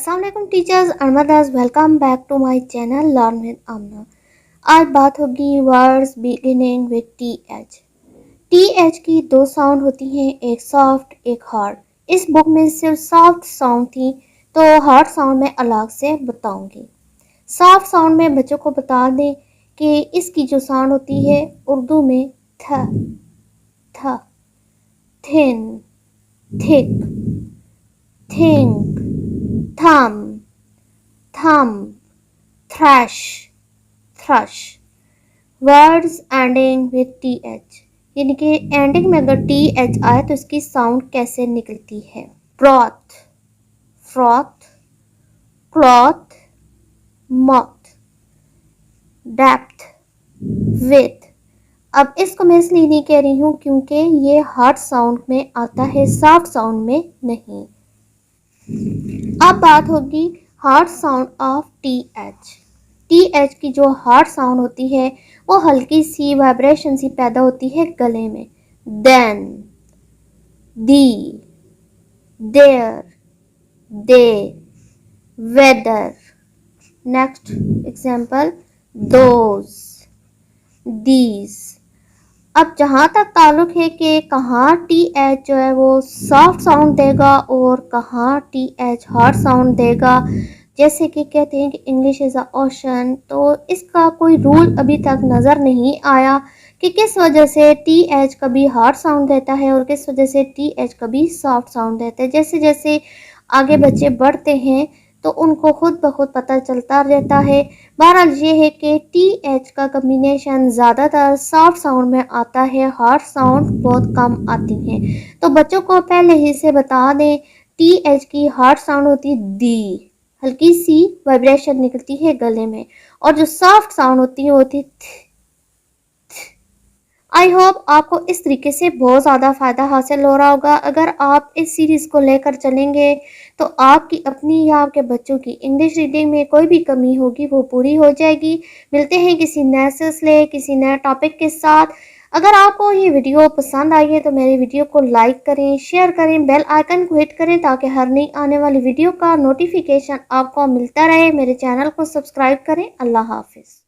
अस्सलाम वालेकुम teachers and mothers, welcome back to my channel learn with Amna. आज बात होगी words beginning with T H. T H की दो साउंड होती हैं, एक सॉफ्ट एक हार्ड। इस बुक में सिर्फ सॉफ्ट साउंड थी, तो हार्ड साउंड मैं अलग से बताऊंगी। सॉफ्ट साउंड में बच्चों को बता दें कि इसकी जो साउंड होती है उर्दू में थ, थ, थिन, थिक, थिंक, थम, थम, trash, thrust. Words ending with T H, यानी कि एंडिंग में अगर टी एच आए तो इसकी साउंड कैसे निकलती है। Broth, froth, cloth, moth, depth, with. अब इसको मैं इसलिए नहीं कह रही हूँ क्योंकि ये हार्ड साउंड में आता है, सॉफ्ट साउंड में नहीं। अब बात होगी hard sound of T H. T H की जो हार्ड साउंड होती है वो हल्की सी वाइब्रेशन सी पैदा होती है गले में। Then, the, there, they, weather. Next example, those, these. अब जहाँ तक ताल्लुक है कि कहाँ टी एच जो है वो सॉफ्ट साउंड देगा और कहाँ टी एच हार्ड साउंड देगा, जैसे कि कहते हैं कि इंग्लिश इज़ अ ओशन, तो इसका कोई रूल अभी तक नज़र नहीं आया कि किस वजह से टी एच कभी हार्ड साउंड देता है और किस वजह से टी एच कभी सॉफ्ट साउंड देता है। जैसे जैसे आगे बच्चे बढ़ते हैं तो उनको खुद ब खुद पता चलता रहता है। बहरहाल ये है कि टी एच का कम्बिनेशन ज़्यादातर सॉफ्ट साउंड में आता है, हार्ड साउंड बहुत कम आती हैं। तो बच्चों को पहले ही से बता दें, टी एच की हार्ड साउंड होती है दी, हल्की सी वाइब्रेशन निकलती है गले में, और जो सॉफ्ट साउंड होती है वो होती है थ। आई होप आपको इस तरीके से बहुत ज़्यादा फ़ायदा हासिल हो रहा होगा। अगर आप इस सीरीज़ को लेकर चलेंगे तो आपकी अपनी या आपके बच्चों की इंग्लिश रीडिंग में कोई भी कमी होगी वो पूरी हो जाएगी। मिलते हैं किसी नए सिलसिले, किसी नए टॉपिक के साथ। अगर आपको ये वीडियो पसंद आई है तो मेरे वीडियो को लाइक करें, शेयर करें, बेल आइकन को हिट करें ताकि हर नई आने वाली वीडियो का नोटिफिकेशन आपको मिलता रहे। मेरे चैनल को सब्सक्राइब करें। अल्लाह हाफिज़।